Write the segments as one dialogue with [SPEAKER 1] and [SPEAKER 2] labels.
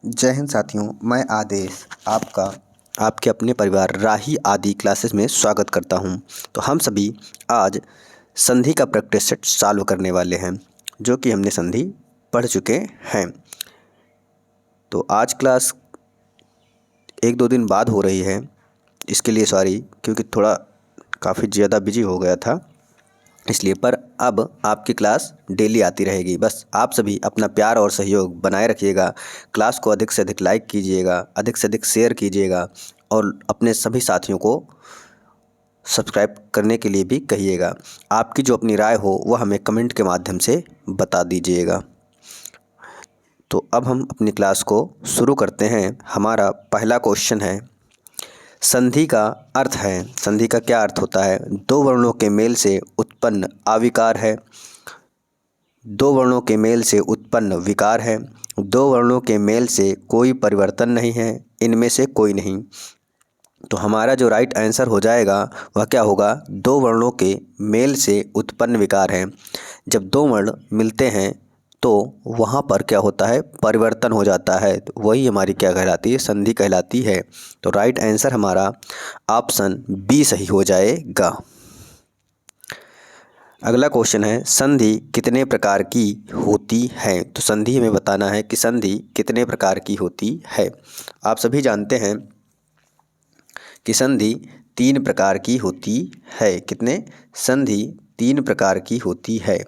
[SPEAKER 1] जय हिंद साथियों, मैं आदेश आपका आपके अपने परिवार राही आदि क्लासेस में स्वागत करता हूं। तो हम सभी आज संधि का प्रैक्टिस सेट सॉल्व करने वाले हैं, जो कि हमने संधि पढ़ चुके हैं। तो आज क्लास 1-2 दिन बाद हो रही है, इसके लिए सॉरी, क्योंकि थोड़ा काफ़ी ज़्यादा बिजी हो गया था इसलिए। पर अब आपकी क्लास डेली आती रहेगी। बस आप सभी अपना प्यार और सहयोग बनाए रखिएगा। क्लास को अधिक से अधिक लाइक कीजिएगा, अधिक से अधिक शेयर कीजिएगा और अपने सभी साथियों को सब्सक्राइब करने के लिए भी कहिएगा। आपकी जो अपनी राय हो वह हमें कमेंट के माध्यम से बता दीजिएगा। तो अब हम अपनी क्लास को शुरू करते हैं। हमारा पहला क्वेश्चन है, संधि का अर्थ है। संधि का क्या अर्थ होता है? दो वर्णों के मेल से उत्पन्न आविकार है, दो वर्णों के मेल से उत्पन्न विकार है, दो वर्णों के मेल से कोई परिवर्तन नहीं है, इनमें से कोई नहीं। तो हमारा जो राइट आंसर हो जाएगा वह क्या होगा? दो वर्णों के मेल से उत्पन्न विकार है। जब दो वर्ण मिलते हैं तो वहाँ पर क्या होता है? परिवर्तन हो जाता है। तो वही हमारी क्या कहलाती है? संधि कहलाती है। तो राइट आंसर हमारा ऑप्शन बी सही हो जाएगा। अगला क्वेश्चन है, संधि कितने प्रकार की होती है? तो संधि हमें बताना है कि संधि कितने प्रकार की होती है। आप सभी जानते हैं कि संधि 3 प्रकार की होती है। कितने? संधि 3 प्रकार की होती है।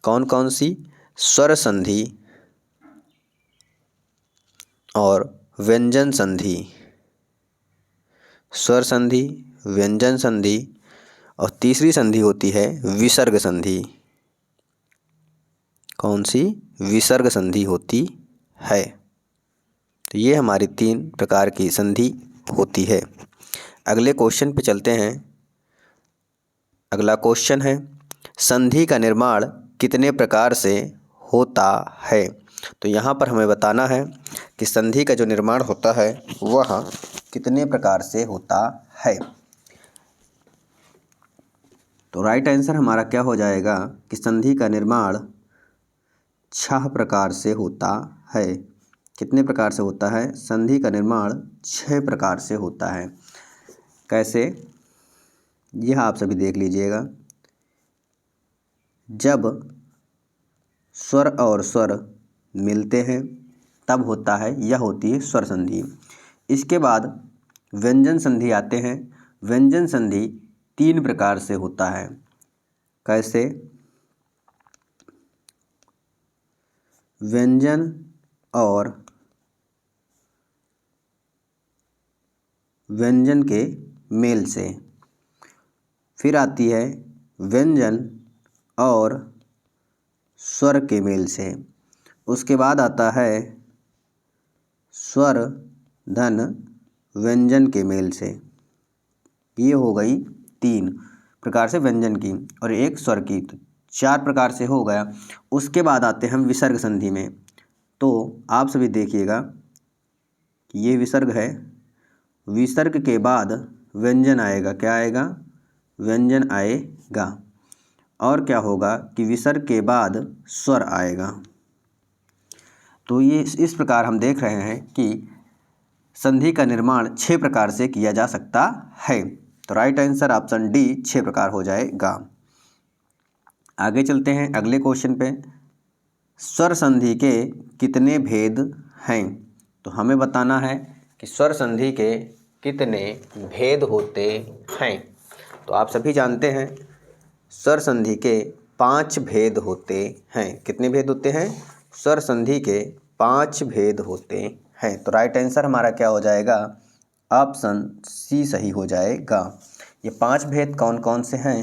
[SPEAKER 1] कौन कौन सी? स्वर संधि और व्यंजन संधि। स्वर संधि, व्यंजन संधि और तीसरी संधि होती है विसर्ग संधि। कौन सी? विसर्ग संधि होती है। तो ये हमारी 3 प्रकार की संधि होती है। अगले क्वेश्चन पे चलते हैं। अगला क्वेश्चन है, संधि का निर्माण कितने प्रकार से होता है? तो यहाँ पर हमें बताना है कि संधि का जो निर्माण होता है वह कितने प्रकार से होता है। तो राइट आंसर हमारा क्या हो जाएगा कि संधि का निर्माण 6 प्रकार से होता है। कितने प्रकार से होता है? संधि का निर्माण 6 प्रकार से होता है। कैसे? यह आप सभी देख लीजिएगा। जब स्वर और स्वर मिलते हैं तब होता है, यह होती है स्वर संधि। इसके बाद व्यंजन संधि आते हैं। व्यंजन संधि 3 प्रकार से होता है। कैसे? व्यंजन और व्यंजन के मेल से। फिर आती है व्यंजन और स्वर के मेल से। उसके बाद आता है स्वर धन व्यंजन के मेल से। ये हो गई 3 प्रकार से व्यंजन की और एक स्वर की, तो 4 प्रकार से हो गया। उसके बाद आते हैं हम विसर्ग संधि में। तो आप सभी देखिएगा कि ये विसर्ग है। विसर्ग के बाद व्यंजन आएगा। क्या आएगा? व्यंजन आएगा। और क्या होगा कि विसर्ग के बाद स्वर आएगा। तो ये इस प्रकार हम देख रहे हैं कि संधि का निर्माण 6 प्रकार से किया जा सकता है। तो राइट आंसर ऑप्शन डी 6 प्रकार हो जाएगा। आगे चलते हैं अगले क्वेश्चन पे। स्वर संधि के कितने भेद हैं? तो हमें बताना है कि स्वर संधि के कितने भेद होते हैं। तो आप सभी जानते हैं स्वर संधि के 5 भेद होते हैं। कितने भेद होते हैं? स्वर संधि के 5 भेद होते हैं। तो राइट आंसर हमारा क्या हो जाएगा? ऑप्शन सी सही हो जाएगा। ये 5 भेद कौन कौन से हैं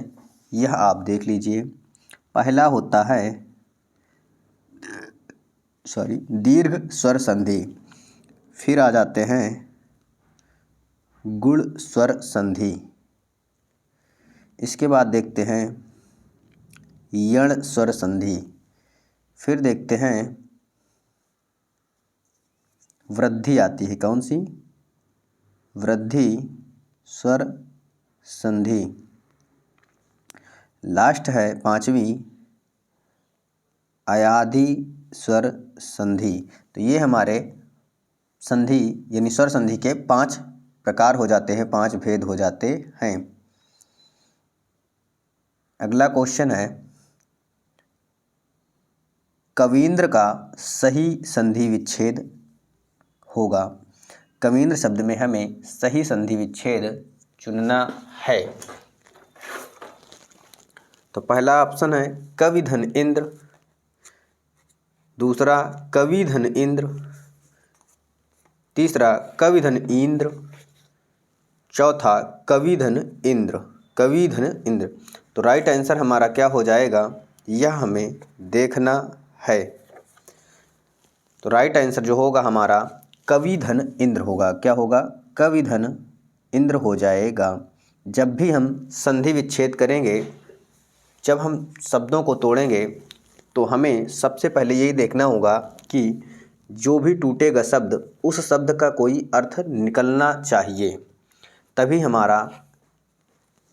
[SPEAKER 1] यह आप देख लीजिए। पहला होता है दीर्घ स्वर संधि। फिर आ जाते हैं गुण स्वर संधि। इसके बाद देखते हैं यण स्वर संधि। फिर देखते हैं वृद्धि आती है। कौन सी? वृद्धि स्वर संधि। लास्ट है 5वीं अयाधि स्वर संधि। तो ये हमारे संधि यानी स्वर संधि के 5 प्रकार हो जाते हैं, 5 भेद हो जाते हैं। अगला क्वेश्चन है, कवींद्र का सही संधि विच्छेद होगा। कवींद्र शब्द में हमें सही संधि विच्छेद चुनना है। तो पहला ऑप्शन है कवि धन इंद्र, दूसरा कवि धन इंद्र, तीसरा कवि धन इंद्र, चौथा कवि धन इंद्र, कवि धन इंद्र। तो राइट आंसर हमारा क्या हो जाएगा, यह हमें देखना है। तो राइट आंसर जो होगा हमारा कवि धन इंद्र होगा। क्या होगा, कवि धन इंद्र हो जाएगा। जब भी हम संधि विच्छेद करेंगे, जब हम शब्दों को तोड़ेंगे, तो हमें सबसे पहले यही देखना होगा कि जो भी टूटेगा शब्द, उस शब्द का कोई अर्थ निकलना चाहिए, तभी हमारा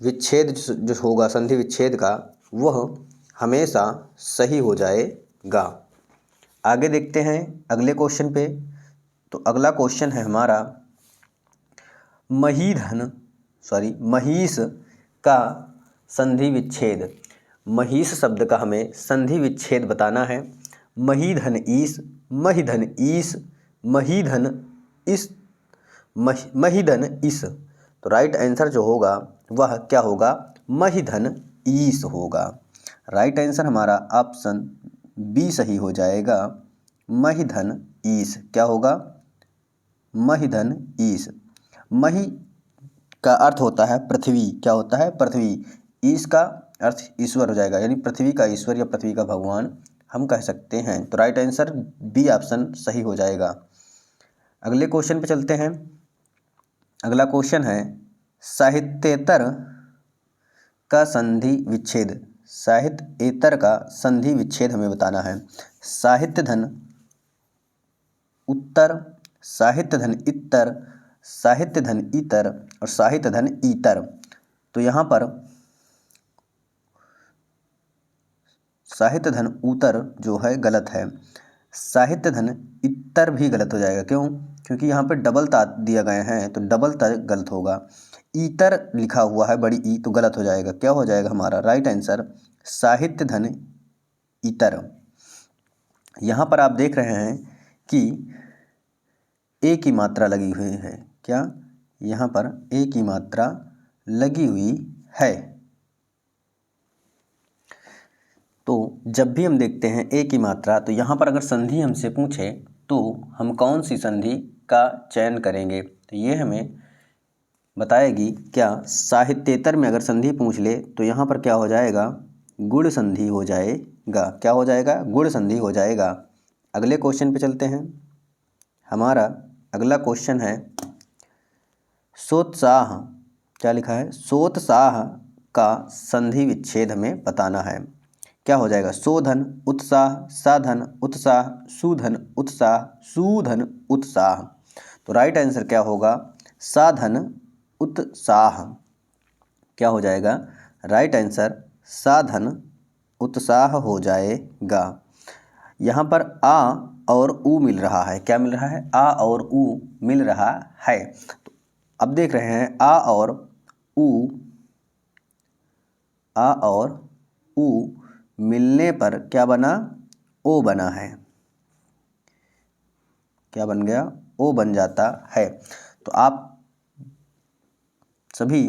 [SPEAKER 1] विच्छेद जो होगा संधि विच्छेद का, वह हमेशा सही हो जाएगा। आगे देखते हैं अगले क्वेश्चन पे। तो अगला क्वेश्चन है हमारा, महिष का संधि विच्छेद। महिष शब्द का हमें संधि विच्छेद बताना है। महीधन ईस, महिधन ईस, महीधन इस, महीधन इस। तो राइट आंसर जो होगा वह क्या होगा, महीधन ईस होगा। राइट आंसर हमारा ऑप्शन बी सही हो जाएगा, महीधन ईस। क्या होगा, महीधन ईस। मही का अर्थ होता है पृथ्वी। क्या होता है, पृथ्वी। ईस का अर्थ ईश्वर हो जाएगा, यानी पृथ्वी का ईश्वर या पृथ्वी का भगवान हम कह सकते हैं। तो राइट आंसर बी ऑप्शन सही हो जाएगा। अगले क्वेश्चन पे चलते हैं। अगला क्वेश्चन है, साहित्येतर का संधि विच्छेद। साहित्येतर का संधि विच्छेद हमें बताना है। साहित्य धन उत्तर, साहित्य धन इतर, साहित्य धन इतर और साहित्य धन इतर। तो यहाँ पर साहित्य धन उत्तर जो है गलत है, साहित्य धन इतर भी गलत हो जाएगा। क्यों, क्योंकि यहाँ पे डबल ता दिया गए हैं, तो डबल ता गलत होगा। इतर लिखा हुआ है बड़ी ई, तो गलत हो जाएगा। क्या हो जाएगा हमारा राइट आंसर, साहित्य धन इतर। यहाँ पर आप देख रहे हैं कि ए की मात्रा लगी हुई है। क्या, यहाँ पर ए की मात्रा लगी हुई है। तो जब भी हम देखते हैं ए की मात्रा, तो यहाँ पर अगर संधि हमसे पूछे तो हम कौन सी संधि का चयन करेंगे, तो ये हमें बताएगी। क्या, साहित्येतर में अगर संधि पूछ ले तो यहाँ पर क्या हो जाएगा, गुण संधि हो जाएगा। क्या हो जाएगा, गुण संधि हो जाएगा। अगले क्वेश्चन पे चलते हैं। हमारा अगला क्वेश्चन है, सोत्साह। क्या लिखा है, सोत्साह का संधि विच्छेद हमें बताना है। क्या हो जाएगा, सोधन उत्साह, साधन उत्साह, सुधन उत्साह, सुधन उत्साह। तो राइट आंसर क्या होगा, साधन उत्साह। क्या हो जाएगा, राइट आंसर साधन उत्साह हो जाएगा। यहाँ पर आ और उ मिल रहा है। क्या मिल रहा है, आ और उ मिल रहा है। तो अब देख रहे हैं आ और उ, आ और उ मिलने पर क्या बना, ओ बना है। क्या बन गया, ओ बन जाता है। तो आप सभी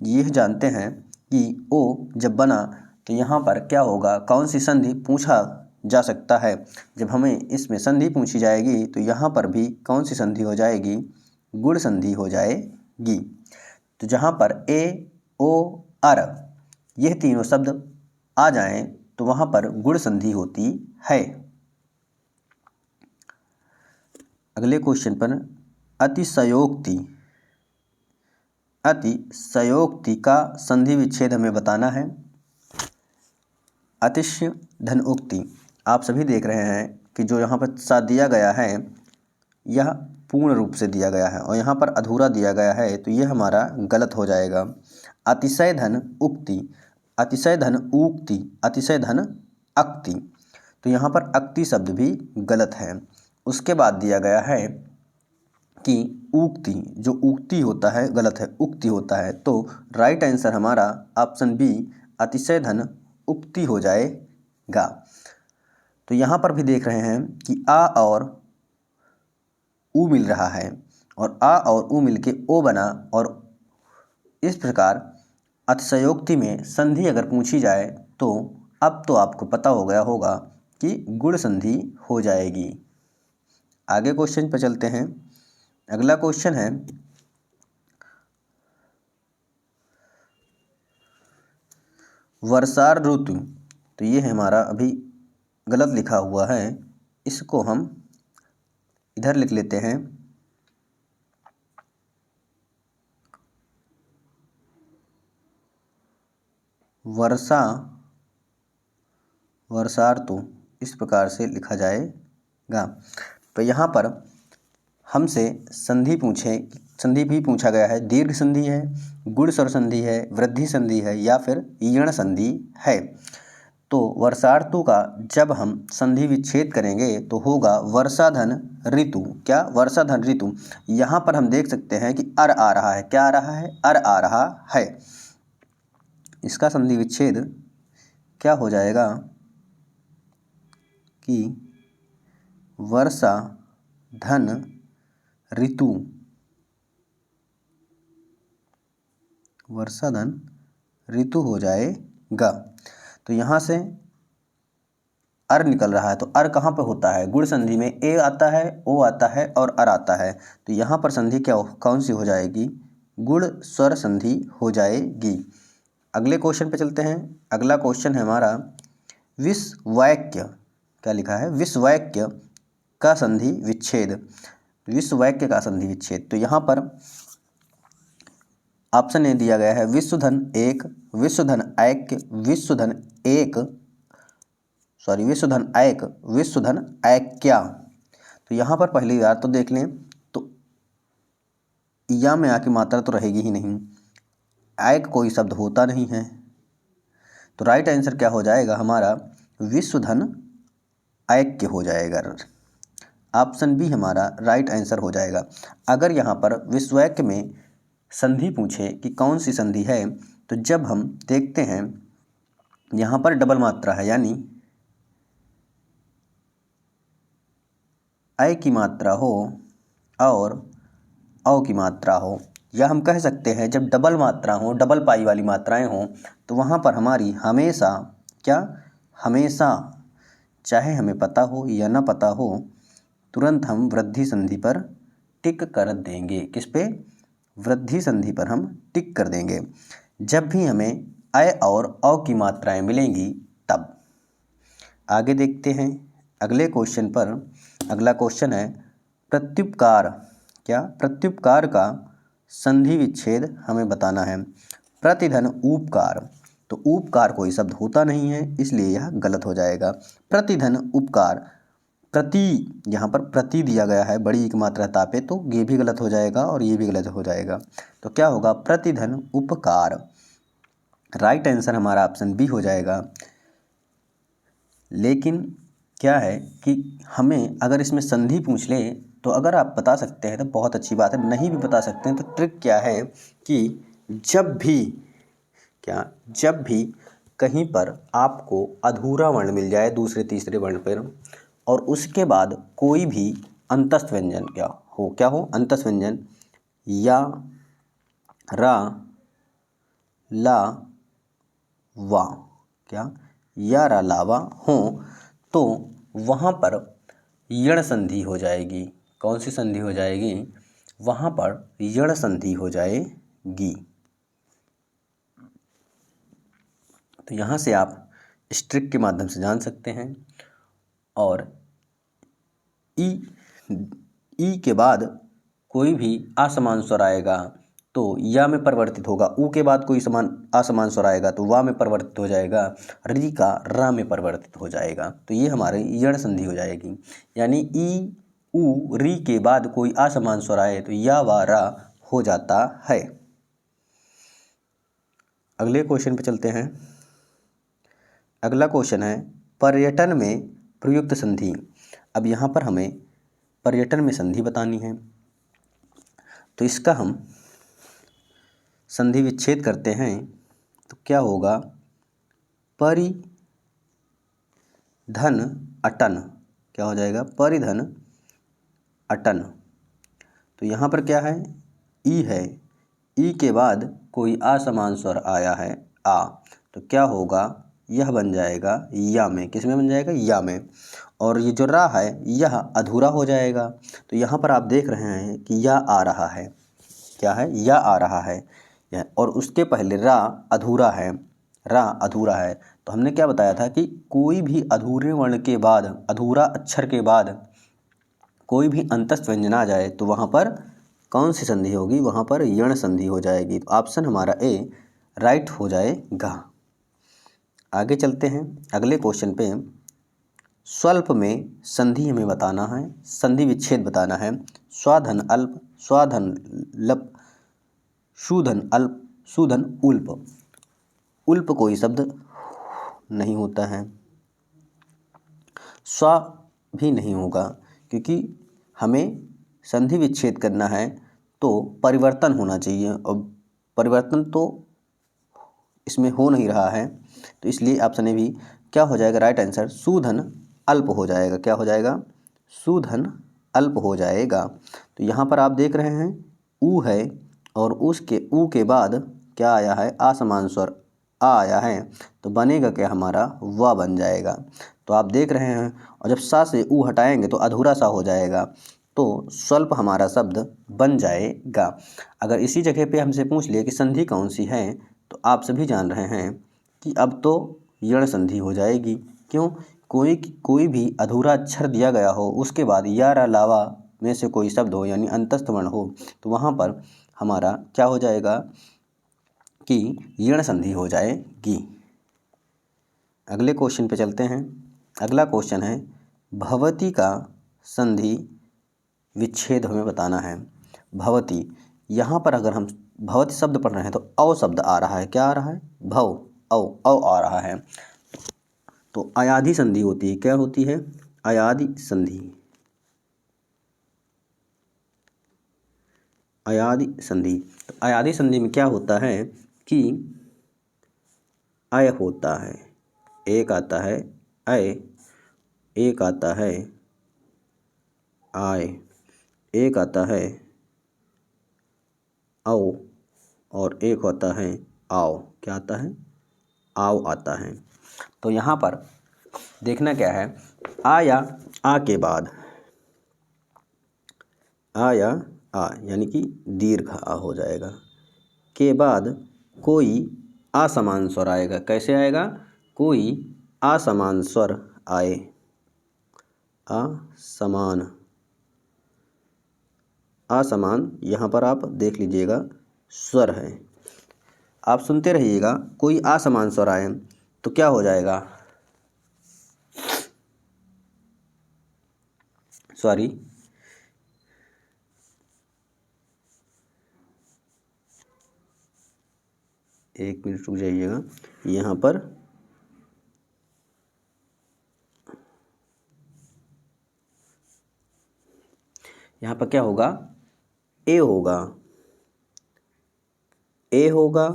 [SPEAKER 1] यह जानते हैं कि ओ जब बना तो यहाँ पर क्या होगा, कौन सी संधि पूछा जा सकता है। जब हमें इसमें संधि पूछी जाएगी तो यहाँ पर भी कौन सी संधि हो जाएगी, गुण संधि हो जाएगी। तो जहाँ पर ए, ओ, अर यह तीनों शब्द आ जाएं तो वहाँ पर गुण संधि होती है। अगले क्वेश्चन पर, अतिशयोक्ति। अतिशयोक्ति का संधि विच्छेद हमें बताना है। अतिशय धन उक्ति। आप सभी देख रहे हैं कि जो यहाँ पर सा दिया गया है यह पूर्ण रूप से दिया गया है और यहाँ पर अधूरा दिया गया है, तो यह हमारा गलत हो जाएगा। अतिशय धन उक्ति, अतिशय धन उक्ति, अतिशय धन अक्ति। तो यहाँ पर अक्ति शब्द भी गलत है। उसके बाद दिया गया है कि उक्ति, जो उक्ति होता है गलत है, उक्ति होता है। तो राइट आंसर हमारा ऑप्शन बी अतिशय धन उक्ति हो जाएगा। तो यहाँ पर भी देख रहे हैं कि आ और उ मिल रहा है और आ और उ मिल के ओ बना। और इस प्रकार अतिशयोक्ति में संधि अगर पूछी जाए तो अब तो आपको पता हो गया होगा कि गुण संधि हो जाएगी। आगे क्वेश्चन पर चलते हैं। अगला क्वेश्चन है वर्षार ऋतु। तो ये है हमारा अभी गलत लिखा हुआ है, इसको हम इधर लिख लेते हैं। वर्षा ऋतु इस प्रकार से लिखा जाएगा। तो यहाँ पर हमसे संधि भी पूछा गया है, दीर्घ संधि है, गुण स्वर संधि है, वृद्धि संधि है या फिर यण संधि है। तो वर्षार्तु का जब हम संधि विच्छेद करेंगे तो होगा वर्षाधन ऋतु। क्या? वर्षाधन ऋतु। यहाँ पर हम देख सकते हैं कि अर आ रहा है। क्या आ रहा है? अर आ रहा है। इसका संधि विच्छेद क्या हो जाएगा कि वर्षा धन ऋतु, वर्षाधन ऋतु हो जाएगा। तो यहाँ से अर निकल रहा है, तो अर कहाँ पे होता है? गुण संधि में ए आता है, ओ आता है और अर आता है। तो यहाँ पर संधि कौन सी हो जाएगी? गुण स्वर संधि हो जाएगी। अगले क्वेश्चन पे चलते हैं। अगला क्वेश्चन है हमारा विश्ववाक्य। क्या लिखा है? विश्ववाक्य का संधि विच्छेद। विश्ववाक्य का संधि विच्छेद। तो यहाँ पर ऑप्शन ए दिया गया है विश्वधन एक, विश्वधन ऐक्य, विश्वधन ऐक, विश्वधन ऐक्या। तो यहाँ पर पहली बार तो देख लें तो या में आके मात्रा तो रहेगी ही नहीं, ऐक कोई शब्द होता नहीं है। तो राइट आंसर क्या हो जाएगा हमारा? विश्वधन ऐक्य हो जाएगा। ऑप्शन बी हमारा राइट आंसर हो जाएगा। अगर यहाँ पर विश्ववाक्य में संधि पूछे कि कौन सी संधि है, तो जब हम देखते हैं यहाँ पर डबल मात्रा है, यानी ऐ की मात्रा हो और औ की मात्रा हो, या हम कह सकते हैं जब डबल मात्रा हो, डबल पाई वाली मात्राएं हों, तो वहाँ पर हमारी हमेशा क्या? हमेशा, चाहे हमें पता हो या ना पता हो, तुरंत हम वृद्धि संधि पर टिक कर देंगे। किस पे? वृद्धि संधि पर हम टिक कर देंगे जब भी हमें ऐ और औ की मात्राएं मिलेंगी तब। आगे देखते हैं अगले क्वेश्चन पर। अगला क्वेश्चन है प्रत्युपकार। क्या? प्रत्युपकार का संधि विच्छेद हमें बताना है। प्रतिधन उपकार। तो उपकार कोई शब्द होता नहीं है, इसलिए यह गलत हो जाएगा। प्रतिधन उपकार, प्रति, यहाँ पर प्रति दिया गया है बड़ी एक मात्रा तापे, तो ये भी गलत हो जाएगा और ये भी गलत हो जाएगा। तो क्या होगा? प्रतिधन उपकार। राइट आंसर हमारा ऑप्शन बी हो जाएगा। लेकिन क्या है कि हमें अगर इसमें संधि पूछ ले तो अगर आप बता सकते हैं तो बहुत अच्छी बात है, नहीं भी बता सकते हैं तो ट्रिक क्या है कि जब भी कहीं पर आपको अधूरा वर्ण मिल जाए दूसरे तीसरे वर्ण पर, और उसके बाद कोई भी अंतस्थ व्यंजन क्या हो अंतस्थ व्यंजन, या, रा, ला, वा, क्या? या, रा, ला, वा हो, तो वहाँ पर यण संधि हो जाएगी। कौन सी संधि हो जाएगी? वहाँ पर यण संधि हो जाएगी। तो यहाँ से आप इस ट्रिक के माध्यम से जान सकते हैं। और ई के बाद कोई भी असमान स्वर आएगा तो या में परिवर्तित होगा, ऊ के बाद कोई असमान स्वर आएगा तो वा में परिवर्तित हो जाएगा, री का रा में परिवर्तित हो जाएगा। तो ये हमारी यण संधि हो जाएगी। यानी ई, ऊ, री के बाद कोई असमान स्वर आए तो या, वा, रा हो जाता है। अगले क्वेश्चन पे चलते हैं। अगला क्वेश्चन है पर्यटन में प्रयुक्त संधि। अब यहाँ पर हमें पर्यटन में संधि बतानी है। तो इसका हम संधि विच्छेद करते हैं तो क्या होगा, परिधन अटन, क्या हो जाएगा, परिधन अटन। तो यहाँ पर क्या है, ई है, ई के बाद कोई असमान स्वर आया है आ, तो क्या होगा, यह बन जाएगा या में, किस में बन जाएगा, या में। और ये जो रा है यह अधूरा हो जाएगा। तो यहाँ पर आप देख रहे हैं कि यह आ रहा है, क्या है, यह आ रहा है यह, और उसके पहले रा अधूरा है, रा अधूरा है। तो हमने क्या बताया था कि कोई भी अधूरे वर्ण के बाद, अधूरा अक्षर के बाद कोई भी अंतस्थ व्यंजन आ जाए तो वहाँ पर कौन सी संधि होगी, वहाँ पर यण संधि हो जाएगी। तो ऑप्शन हमारा ए राइट हो जाएगा। आगे चलते हैं अगले क्वेश्चन पे। स्वल्प में संधि हमें बताना है, संधि विच्छेद बताना है। स्वाधन अल्प, स्वाधन लप, शूधन अल्प, शूधन उल्प। उल्प कोई शब्द नहीं होता है, स्वा भी नहीं होगा, क्योंकि हमें संधि विच्छेद करना है तो परिवर्तन होना चाहिए, और परिवर्तन तो इसमें हो नहीं रहा है, तो इसलिए ऑप्शन ए भी क्या हो जाएगा, राइट आंसर शूधन अल्प हो जाएगा। क्या हो जाएगा, शूधन अल्प हो जाएगा। तो यहाँ पर आप देख रहे हैं ऊ है, और उसके ऊ के बाद क्या आया है, असमान स्वर आ आया है, तो बनेगा क्या हमारा, वा बन जाएगा। तो आप देख रहे हैं, और जब सा से ऊ हटाएंगे तो अधूरा सा हो जाएगा, तो स्वल्प हमारा शब्द बन जाएगा। अगर इसी जगह पे हमसे पूछ लिए कि संधि कौन सी है, तो आप सभी जान रहे हैं कि अब तो यण संधि हो जाएगी। क्यों, कोई भी अधूरा अक्षर दिया गया हो, उसके बाद या रा लावा में से कोई शब्द हो, यानी अंतस्थ वर्ण हो, तो वहाँ पर हमारा क्या हो जाएगा कि यण संधि हो जाएगी। अगले क्वेश्चन पे चलते हैं। अगला क्वेश्चन है, भवती का संधि विच्छेद हमें बताना है। भवती, यहाँ पर अगर हम भवती शब्द पढ़ रहे हैं तो अव शब्द आ रहा है, क्या आ रहा है, भव, अव आ रहा है, तो अयाधि संधि होती है। क्या होती है, अयाधि संधि, अयाधि संधि। तो अयाधि संधि में क्या होता है कि अय होता है, एक आता है अय, एक आता है आय, एक आता है औ, और एक होता है आओ। क्या आता है, आओ आता है। तो यहाँ पर देखना क्या है, आ या आ के बाद, आ या आ यानी कि दीर्घ आ हो जाएगा, के बाद कोई असमान स्वर आएगा। कैसे आएगा, कोई असमान स्वर आए, असमान, असमान यहाँ पर आप देख लीजिएगा स्वर है, आप सुनते रहिएगा। कोई असमान स्वर आए तो क्या हो जाएगा, सॉरी, एक मिनट रुक जाइएगा। यहाँ पर क्या होगा, ए होगा, ए होगा,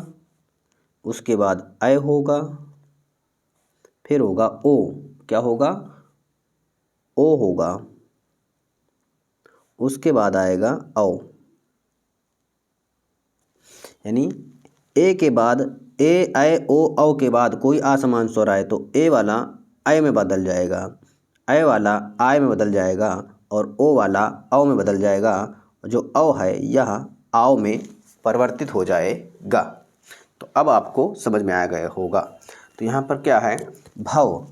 [SPEAKER 1] उसके बाद अय होगा, फिर होगा ओ, क्या होगा, ओ होगा, उसके बाद आएगा औ, यानी ए के बाद ए अय ओ औ के बाद कोई असमान स्वर आए तो ए वाला अय में बदल जाएगा, अय वाला आय में बदल जाएगा, और ओ वाला औ में बदल जाएगा। जो औ है यह आओ में परिवर्तित हो जाएगा। तो अब आपको समझ में आ गया होगा। तो यहाँ पर क्या है, भव,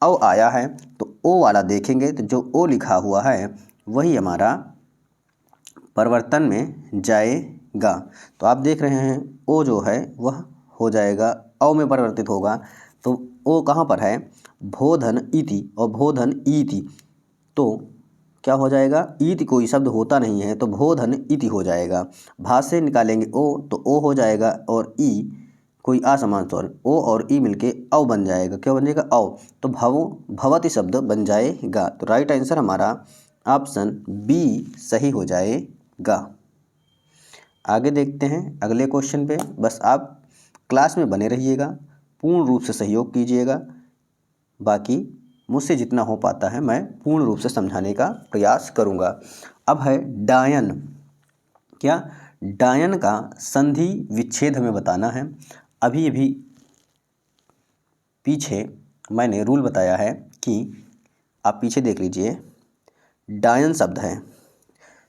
[SPEAKER 1] औ आया है तो ओ वाला देखेंगे तो जो ओ लिखा हुआ है वही हमारा परिवर्तन में जाएगा। तो आप देख रहे हैं ओ जो है वह हो जाएगा औ में परिवर्तित होगा। तो ओ कहाँ पर है, भोधन इति और भोधन इति, तो क्या हो जाएगा, इति कोई शब्द होता नहीं है तो भोधन इति हो जाएगा। भा से निकालेंगे ओ तो ओ हो जाएगा, और ई कोई असमान स्वर, ओ और ई मिलके औ बन जाएगा। क्या बन जाएगा, औ। तो भवति शब्द बन जाएगा। तो राइट आंसर हमारा ऑप्शन बी सही हो जाएगा। आगे देखते हैं अगले क्वेश्चन पे। बस आप क्लास में बने रहिएगा, पूर्ण रूप से सहयोग कीजिएगा। बाकी मुझसे जितना हो पाता है मैं पूर्ण रूप से समझाने का प्रयास करूँगा। अब है डायन। क्या? डायन का संधि विच्छेद हमें बताना है। अभी अभी पीछे मैंने रूल बताया है कि आप पीछे देख लीजिए, डायन शब्द है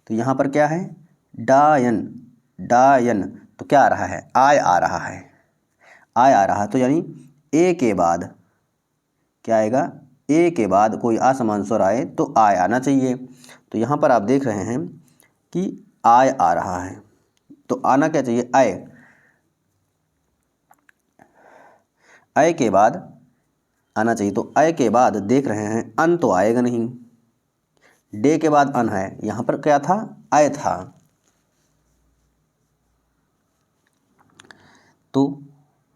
[SPEAKER 1] तो यहाँ पर क्या है? डायन। डायन तो क्या आ रहा है? आय आ रहा है। आय आ रहा है तो यानी ए के बाद क्या आएगा? ए के बाद कोई असमान स्वर आए तो आय आना चाहिए। तो यहाँ पर आप देख रहे हैं कि आय आ रहा है तो आना क्या चाहिए? आय। आय के बाद आना चाहिए तो आय के बाद देख रहे हैं अन तो आएगा नहीं। डे के बाद अन है, यहाँ पर क्या था? आय था। तो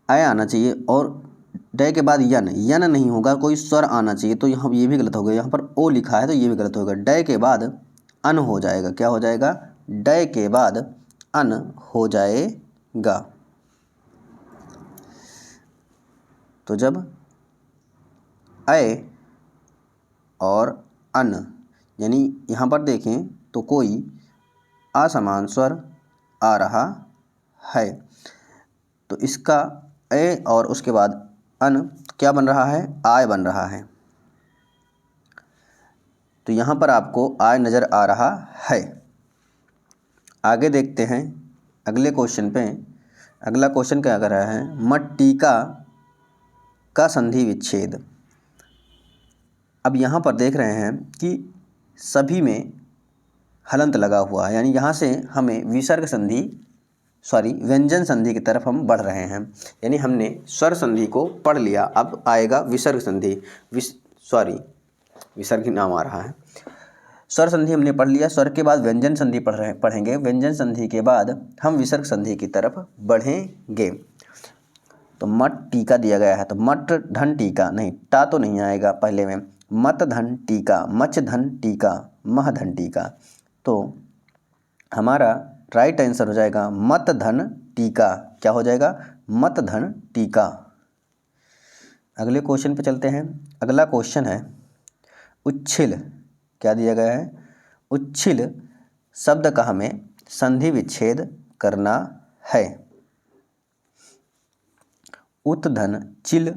[SPEAKER 1] आय आना चाहिए और डे के बाद यन। यन नहीं होगा, कोई स्वर आना चाहिए तो यहाँ ये भी गलत हो गया। यहाँ पर ओ लिखा है तो ये भी गलत होगा। डे के बाद अन हो जाएगा। क्या हो जाएगा? डे के बाद अन हो जाएगा। तो जब अय और अन यानी यहाँ पर देखें तो कोई असमान स्वर आ रहा है तो इसका ए और उसके बाद अन क्या बन रहा है? आय बन रहा है। तो यहाँ पर आपको आय नज़र आ रहा है। आगे देखते हैं अगले क्वेश्चन पे। अगला क्वेश्चन क्या कर रहा है? मट्टिका का संधि विच्छेद। अब यहाँ पर देख रहे हैं कि सभी में हलंत लगा हुआ है, यानी यहाँ से हमें विसर्ग संधि व्यंजन संधि की तरफ हम बढ़ रहे हैं। यानी हमने स्वर संधि को पढ़ लिया, अब आएगा विसर्ग संधि। विसर्ग ही नाम आ रहा है। स्वर संधि हमने पढ़ लिया, स्वर के बाद व्यंजन संधि पढ़ेंगे। व्यंजन संधि के बाद हम विसर्ग संधि की तरफ बढ़ेंगे। तो मट टीका दिया गया है तो मट धन टीका, नहीं टा तो नहीं आएगा पहले में। मत धन टीका, मच धन टीका, मह धन टीका। तो हमारा राइट आंसर हो जाएगा मत धन टीका। क्या हो जाएगा? मत धन टीका। अगले क्वेश्चन पे चलते हैं। अगला क्वेश्चन है उच्छिल। क्या दिया गया है? उच्छिल शब्द का हमें संधि विच्छेद करना है। उत धन चिल,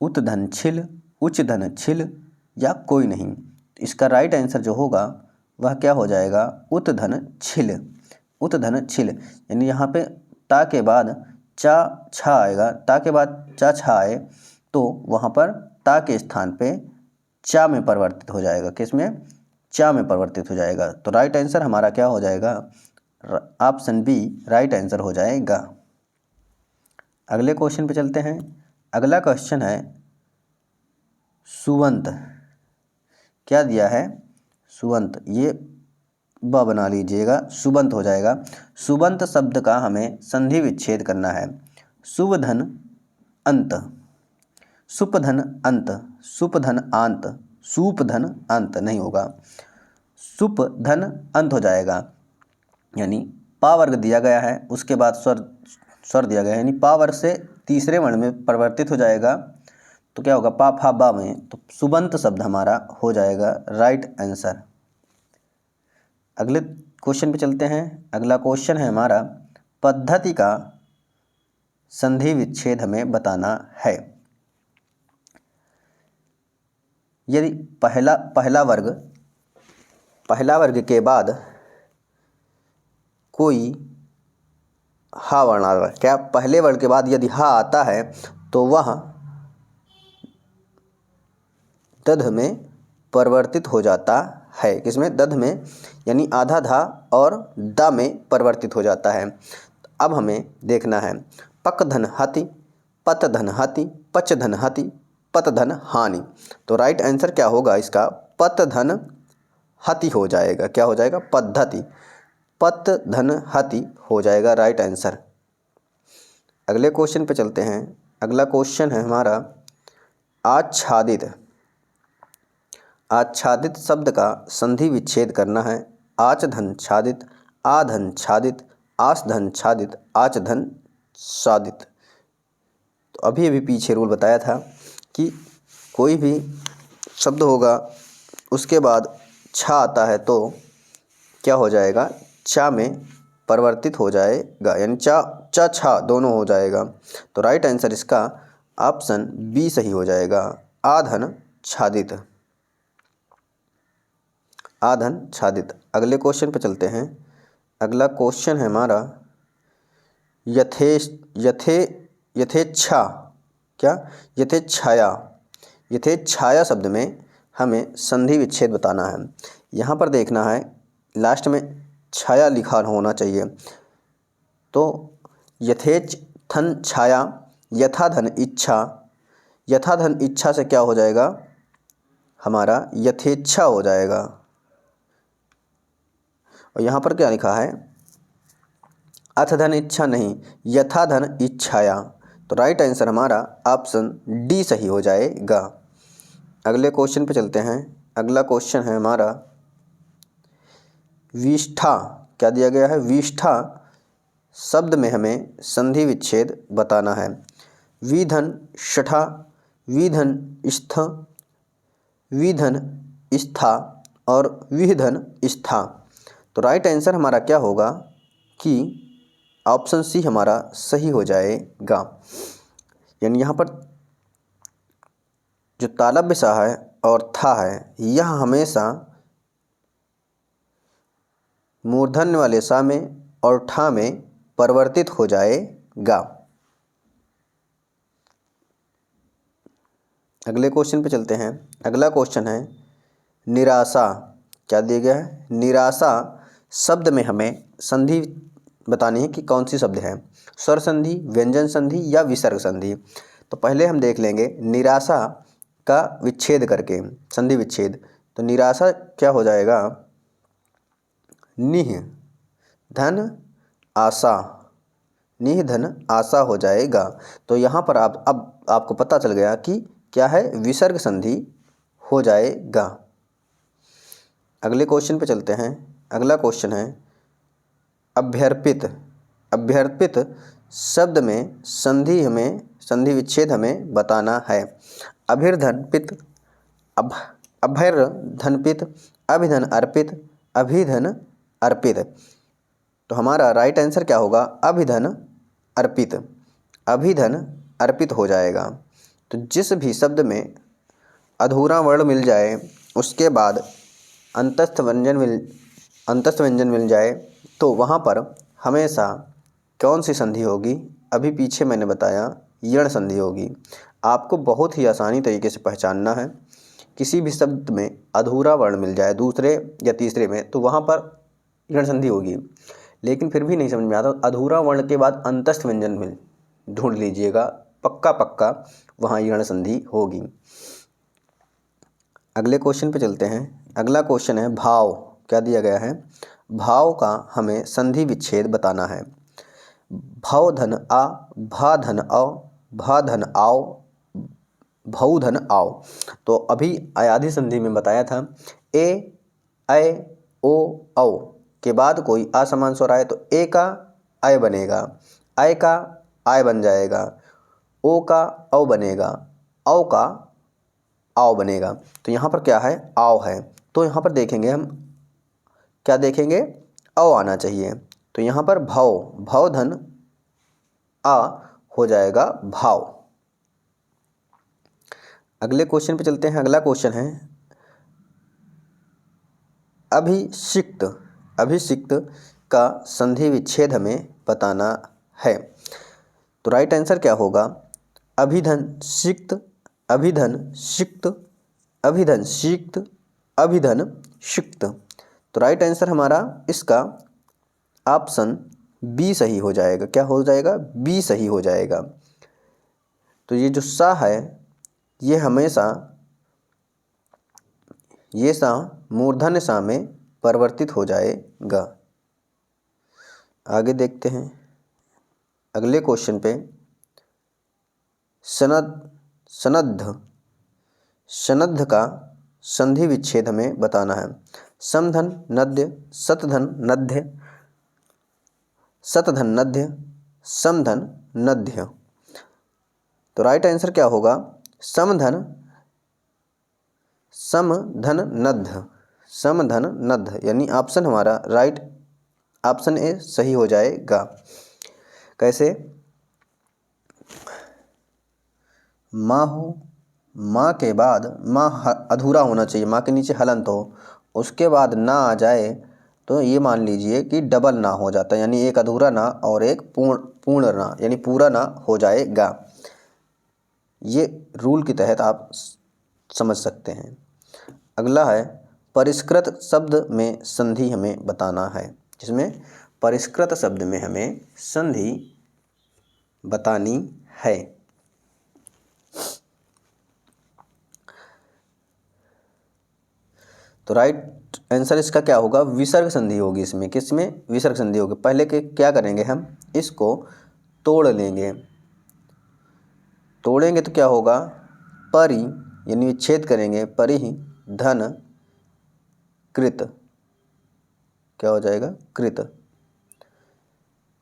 [SPEAKER 1] उत धन छिल, उच्च धन छिल या कोई नहीं। इसका राइट आंसर जो होगा वह क्या हो जाएगा? उत धन छिल। उत धन छिल यानी यहाँ पे ता के बाद चा छा आएगा। ता के बाद चा छा आए तो वहाँ पर ता के स्थान पे चा में परिवर्तित हो जाएगा। किस में? चा में परिवर्तित हो जाएगा। तो राइट आंसर हमारा क्या हो जाएगा? ऑप्शन बी राइट आंसर हो जाएगा। अगले क्वेश्चन पे चलते हैं। अगला क्वेश्चन है सुवंत। क्या दिया है? सुवंत। ये ब बना लीजिएगा, सुबंत हो जाएगा। सुबंत शब्द का हमें संधि विच्छेद करना है। शुभ धन अंत, सुप धन अंत, सुप धन आंत, सूप धन अंत नहीं होगा, सुप धन अंत हो जाएगा। यानी पा वर्ग दिया गया है, उसके बाद स्वर दिया गया है, यानी पा वर्ग से तीसरे वर्ण में परिवर्तित हो जाएगा तो क्या होगा? पा फा बा में। तो सुबंत शब्द हमारा हो जाएगा राइट आंसर। अगले क्वेश्चन पे चलते हैं। अगला क्वेश्चन है हमारा पद्धति का संधि विच्छेद हमें बताना है। यदि पहला वर्ग के बाद कोई हा वर्ण आ रहा है। क्या? पहले वर्ग के बाद यदि हा आता है तो वह दध में परिवर्तित हो जाता है। किसमें? दध में, यानी आधा धा और दा में परिवर्तित हो जाता है। अब हमें देखना है पक धन हाथी, पत धन हाथी, पच धन हाथी, पत धन हानि। तो राइट आंसर क्या होगा इसका? पत धन हाथी हो जाएगा। क्या हो जाएगा? पद्धति। पत धन हाथी हो जाएगा राइट आंसर। अगले क्वेश्चन पे चलते हैं। अगला क्वेश्चन है हमारा आच्छादित। आच्छादित शब्द का संधि विच्छेद करना है। आच धन छादित, आ धन छादित, आस धन छादित, आच धन सादित। तो अभी अभी पीछे रूल बताया था कि कोई भी शब्द होगा उसके बाद छा आता है तो क्या हो जाएगा, चा में परिवर्तित हो जाएगा, यानी चा चा छा दोनों हो जाएगा। तो राइट आंसर इसका ऑप्शन बी सही हो जाएगा, आधन छादित, आधन छादित। अगले क्वेश्चन पे चलते हैं। अगला क्वेश्चन है हमारा यथेच्छा, क्या यथेच्छाया। यथेच्छाया शब्द में हमें संधि विच्छेद बताना है। यहाँ पर देखना है लास्ट में छाया लिखा होना चाहिए। तो यथेच्छ थन छाया, यथा धन इच्छा, यथा धन इच्छा से क्या हो जाएगा हमारा यथेच्छा हो जाएगा। और यहाँ पर क्या लिखा है, अथ धन इच्छा नहीं, यथा धन इच्छाया। तो राइट आंसर हमारा ऑप्शन डी सही हो जाएगा। अगले क्वेश्चन पे चलते हैं। अगला क्वेश्चन है हमारा विष्ठा। क्या दिया गया है, विष्ठा शब्द में हमें संधि विच्छेद बताना है। विधन शठा, विधन स्थ, विधन स्था और विधन स्था। तो राइट आंसर हमारा क्या होगा कि ऑप्शन सी हमारा सही हो जाएगा। यानी यहाँ पर जो तालव्य सा है और था है, यह हमेशा मूर्धन्य वाले सा में और ठा में परिवर्तित हो जाएगा। अगले क्वेश्चन पे चलते हैं। अगला क्वेश्चन है निराशा। क्या दिया गया है, निराशा शब्द में हमें संधि बतानी है कि कौन सी शब्द है, स्वर संधि, व्यंजन संधि या विसर्ग संधि। तो पहले हम देख लेंगे निराशा का विच्छेद करके, संधि विच्छेद। तो निराशा क्या हो जाएगा, निह धन आशा, निह धन आशा हो जाएगा। तो यहाँ पर अब आपको पता चल गया कि क्या है, विसर्ग संधि हो जाएगा। अगले क्वेश्चन पे चलते हैं। अगला क्वेश्चन है अभ्यर्पित। अभ्यर्पित शब्द में संधि विच्छेद हमें बताना है। अभिर्धन पित, अभ्यर्धन पित, अभिधन अर्पित, अभिधन अर्पित। तो हमारा राइट आंसर क्या होगा, अभिधन अर्पित, अभिधन अर्पित हो जाएगा। तो जिस भी शब्द में अधूरा वर्ण मिल जाए उसके बाद अंतस्थ व्यंजन मिल जाए तो वहाँ पर हमेशा कौन सी संधि होगी, अभी पीछे मैंने बताया यण संधि होगी। आपको बहुत ही आसानी तरीके से पहचानना है, किसी भी शब्द में अधूरा वर्ण मिल जाए दूसरे या तीसरे में तो वहाँ पर यण संधि होगी। लेकिन फिर भी नहीं समझ में आता, अधूरा वर्ण के बाद अंतस्थ व्यंजन में ढूंढ लीजिएगा, पक्का वहाँ यण संधि होगी। अगले क्वेश्चन पे चलते हैं। अगला क्वेश्चन है भाव। क्या दिया गया है, भाव का हमें संधि विच्छेद बताना है। भाव धन आ, भा धन औ, भा धन आओ, भऊ धन आओ। तो अभी अयाधि संधि में बताया था ए, ऐ, ओ, औ के बाद कोई असमान स्वर आए तो ए का आय बनेगा, आय का आय बन जाएगा, ओ का औ बनेगा, औ का आओ बनेगा। तो यहाँ पर क्या है, आओ है। तो यहाँ पर देखेंगे हम, क्या देखेंगे, औ आना चाहिए। तो यहाँ पर भव धन आ हो जाएगा भाव। अगले क्वेश्चन पे चलते हैं। अगला क्वेश्चन है अभिषिक्त। अभिषिक्त का संधि विच्छेद हमें बताना है। तो राइट आंसर क्या होगा, अभिधन सिक्त, अभिधन सिक्त, अभिधन सिक्त, अभिधन सिक्त। तो राइट आंसर हमारा इसका ऑप्शन बी सही हो जाएगा। क्या हो जाएगा, बी सही हो जाएगा। तो ये जो सा है ये हमेशा ये सा मूर्धन्य सा में परिवर्तित हो जाएगा। आगे देखते हैं अगले क्वेश्चन पे सनद्ध का संधि विच्छेद हमें बताना है। समधन नद्य, सतधन नद्य, शतधन नध्य, समधन नध्य। तो राइट आंसर क्या होगा? समधन समधन नध्य, समधन नध्य, यानी ऑप्शन हमारा राइट ऑप्शन ए सही हो जाएगा। कैसे? माँ हो, माँ के बाद माँ अधूरा होना चाहिए, माँ के नीचे हलंत हो, उसके बाद ना आ जाए तो ये मान लीजिए कि डबल ना हो जाता, यानी एक अधूरा ना और एक पूर्ण ना, यानी पूरा ना हो जाएगा। ये रूल के तहत आप समझ सकते हैं। अगला है परिष्कृत शब्द में संधि हमें बताना है, जिसमें परिष्कृत शब्द में हमें संधि बतानी है। तो राइट आंसर इसका क्या होगा? विसर्ग संधि होगी इसमें। किसमें? विसर्ग संधि होगी। पहले के क्या करेंगे हम? इसको तोड़ लेंगे। तोड़ेंगे तो क्या होगा? परि यानी विच्छेद करेंगे, परि धन कृत, क्या हो जाएगा? कृत।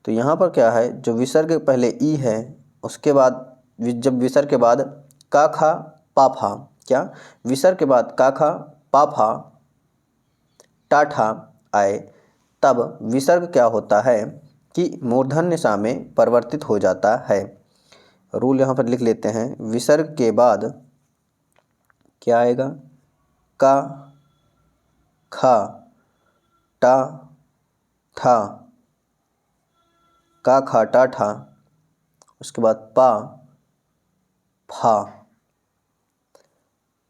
[SPEAKER 1] तो यहाँ पर क्या है, जो विसर्ग पहले ई है, उसके बाद जब विसर्ग के बाद का खा पाफा, क्या विसर्ग के बाद का खा पाफा टाठा आए, तब विसर्ग क्या होता है कि मूर्धन्य सा में परिवर्तित हो जाता है। रूल यहाँ पर लिख लेते हैं। विसर्ग के बाद क्या आएगा? का खा टा ठा, का खा टा ठा, उसके बाद पा फा,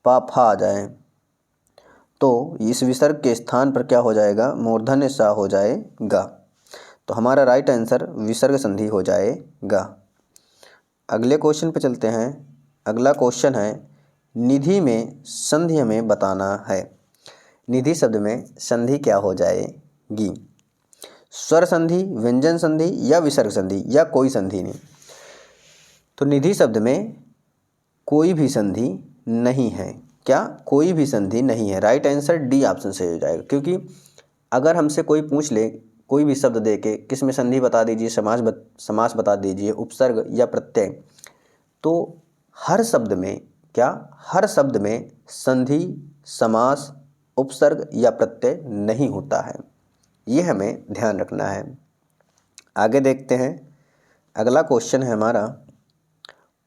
[SPEAKER 1] पा फा आ जाए तो इस विसर्ग के स्थान पर क्या हो जाएगा? मूर्धन्य सा हो जाएगा। तो हमारा राइट आंसर विसर्ग संधि हो जाएगा। अगले क्वेश्चन पे चलते हैं। अगला क्वेश्चन है निधि में संधि हमें बताना है। निधि शब्द में संधि क्या हो जाएगी? स्वर संधि, व्यंजन संधि या विसर्ग संधि या कोई संधि नहीं। तो निधि शब्द में कोई भी संधि नहीं है। क्या? कोई भी संधि नहीं है। राइट आंसर डी ऑप्शन से हो जाएगा, क्योंकि अगर हमसे कोई पूछ ले कोई भी शब्द दे के किसमें संधि बता दीजिए, समास बता दीजिए, उपसर्ग या प्रत्यय, तो हर शब्द में क्या? हर शब्द में संधि, समास, उपसर्ग या प्रत्यय नहीं होता है। ये हमें ध्यान रखना है। आगे देखते हैं। अगला क्वेश्चन है हमारा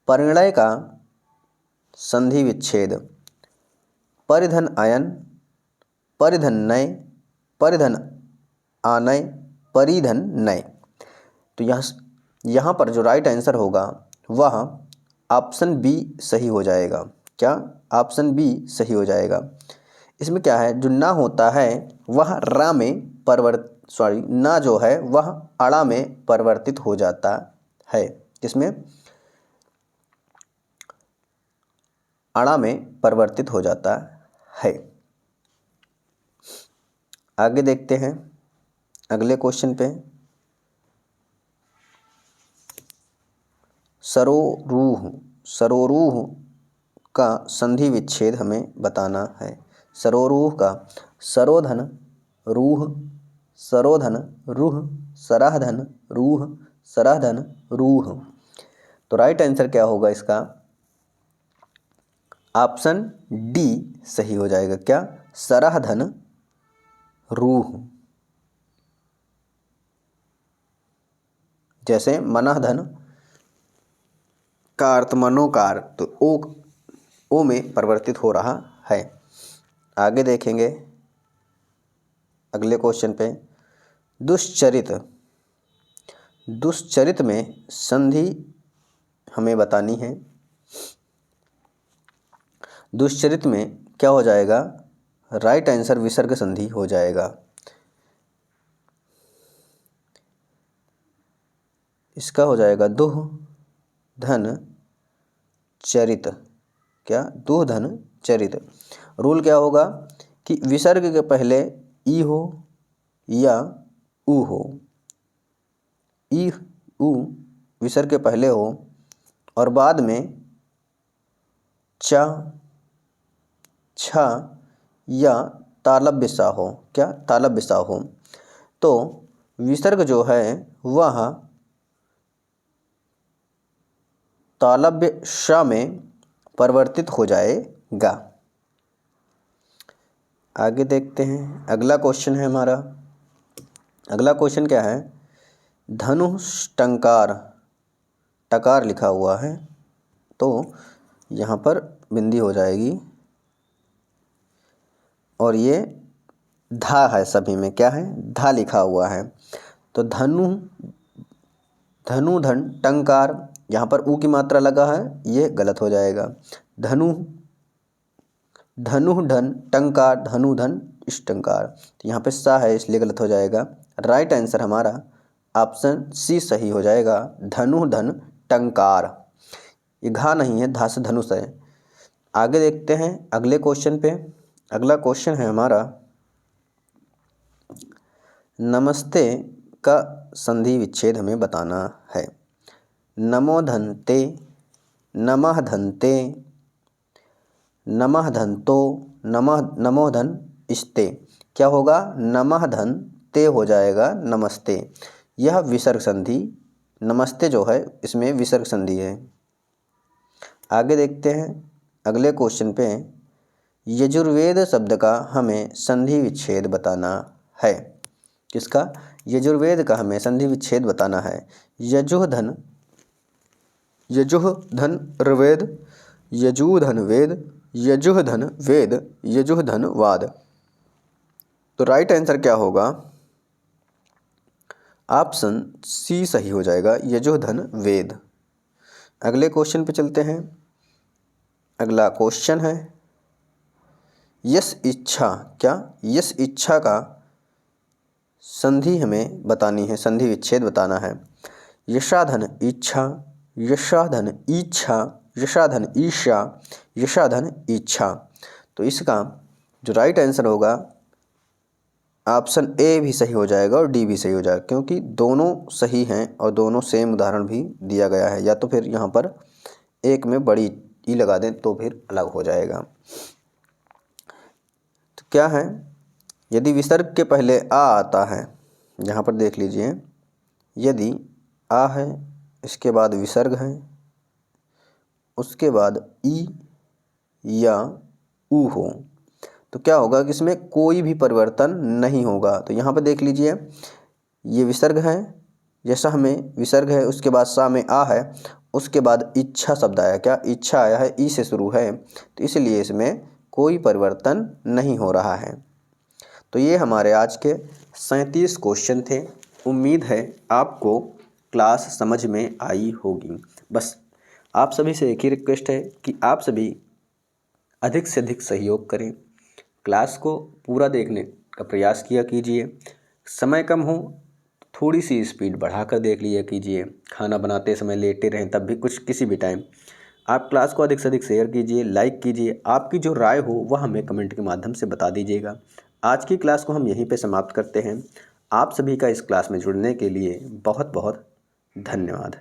[SPEAKER 1] परिणय का संधि विच्छेद। परिधन आयन, परिधन नय, परिधन आनय, परिधन नय। तो यहाँ पर जो राइट आंसर होगा वह ऑप्शन बी सही हो जाएगा। क्या? ऑप्शन बी सही हो जाएगा। इसमें क्या है, जो ना होता है वह रा में ना जो है वह अड़ा में परिवर्तित हो जाता है। किसमें? अड़ा में परिवर्तित हो जाता है। आगे देखते हैं अगले क्वेश्चन पे। सरोरूह, सरोरूह का संधि विच्छेद हमें बताना है। सरोरूह का सरोधन रूह, सरोधन रूह, सराधन रूह, सराधन रूह। तो राइट आंसर क्या होगा इसका? ऑप्शन डी सही हो जाएगा। क्या? सराधन रूह। जैसे मनाधन का अर्थ मनोकार, तो ओ में परिवर्तित हो रहा है। आगे देखेंगे अगले क्वेश्चन पे। दुश्चरित, दुश्चरित में संधि हमें बतानी है। दुश्चरित में क्या हो जाएगा? राइट आंसर विसर्ग संधि हो जाएगा। इसका हो जाएगा दुह धन चरित। क्या? दुह धन चरित। रूल क्या होगा कि विसर्ग के पहले ई हो या उ हो। ई उ विसर्ग के पहले हो और बाद में चा छा या तालव्य सा हो। क्या? तालव्य सा हो। तो विसर्ग जो है वह तालव्य श में परिवर्तित हो जाएगा। आगे देखते हैं, अगला क्वेश्चन है हमारा। अगला क्वेश्चन क्या है? धनुष टंकार, टकार लिखा हुआ है तो यहाँ पर बिंदी हो जाएगी और ये धा है, सभी में क्या है? धा लिखा हुआ है। तो धनु धन टंकार, यहाँ पर ऊ की मात्रा लगा है, ये गलत हो जाएगा। धनु धन टंकार, धनु धन इष्टंकार, तो यहाँ पे सा है इसलिए गलत हो जाएगा। राइट आंसर हमारा ऑप्शन सी सही हो जाएगा, धनु धन टंकार। ये घा नहीं है, धा से धनुष है। आगे देखते हैं अगले क्वेश्चन पे। अगला क्वेश्चन है हमारा, नमस्ते का संधि विच्छेद हमें बताना है। नमो धनते, नमः धनते, नमः धनतो, नमो धन इस्ते। क्या होगा? नमः धन ते हो जाएगा नमस्ते। यह विसर्ग संधि, नमस्ते जो है इसमें विसर्ग संधि है। आगे देखते हैं अगले क्वेश्चन पे। यजुर्वेद शब्द का हमें संधि विच्छेद बताना है। किसका? यजुर्वेद का हमें संधि विच्छेद बताना है। यजुः धन ऋवेद, यजु धन वेद, यजुः धन वेद, यजुः धन वाद। तो राइट आंसर क्या होगा? ऑप्शन सी सही हो जाएगा, यजुः धन वेद। अगले क्वेश्चन पे चलते हैं। अगला क्वेश्चन है, यस इच्छा, क्या? यस इच्छा का संधि हमें बतानी है, संधि विच्छेद बताना है। यशाधन इच्छा, यशाधन इच्छा, यशाधन ईशा, यशाधन इच्छा। तो इसका जो राइट आंसर होगा ऑप्शन ए भी सही हो जाएगा और डी भी सही हो जाएगा, क्योंकि दोनों सही हैं और दोनों सेम उदाहरण भी दिया गया है। या तो फिर यहाँ पर एक में बड़ी ई लगा दें तो फिर अलग हो जाएगा। तो क्या है? यदि विसर्ग के पहले आ आता है, यहाँ पर देख लीजिए, यदि आ है, इसके बाद विसर्ग है, उसके बाद ई या ऊ हो, तो क्या होगा कि इसमें कोई भी परिवर्तन नहीं होगा। तो यहाँ पर देख लीजिए, ये विसर्ग है, जैसा हमें विसर्ग है, उसके बाद सा में आ है, उसके बाद इच्छा शब्द आया, क्या? इच्छा आया है, ई से शुरू है, तो इसलिए इसमें कोई परिवर्तन नहीं हो रहा है। तो ये हमारे आज के 37 क्वेश्चन थे। उम्मीद है आपको क्लास समझ में आई होगी। बस आप सभी से एक ही रिक्वेस्ट है कि आप सभी अधिक से अधिक सहयोग करें, क्लास को पूरा देखने का प्रयास किया कीजिए। समय कम हो थोड़ी सी स्पीड बढ़ाकर देख लिया कीजिए। खाना बनाते समय, लेटे रहें तब भी, कुछ किसी भी टाइम आप क्लास को अधिक से अधिक शेयर कीजिए, लाइक कीजिए। आपकी जो राय हो वह हमें कमेंट के माध्यम से बता दीजिएगा। आज की क्लास को हम यहीं पे समाप्त करते हैं। आप सभी का इस क्लास में जुड़ने के लिए बहुत बहुत धन्यवाद।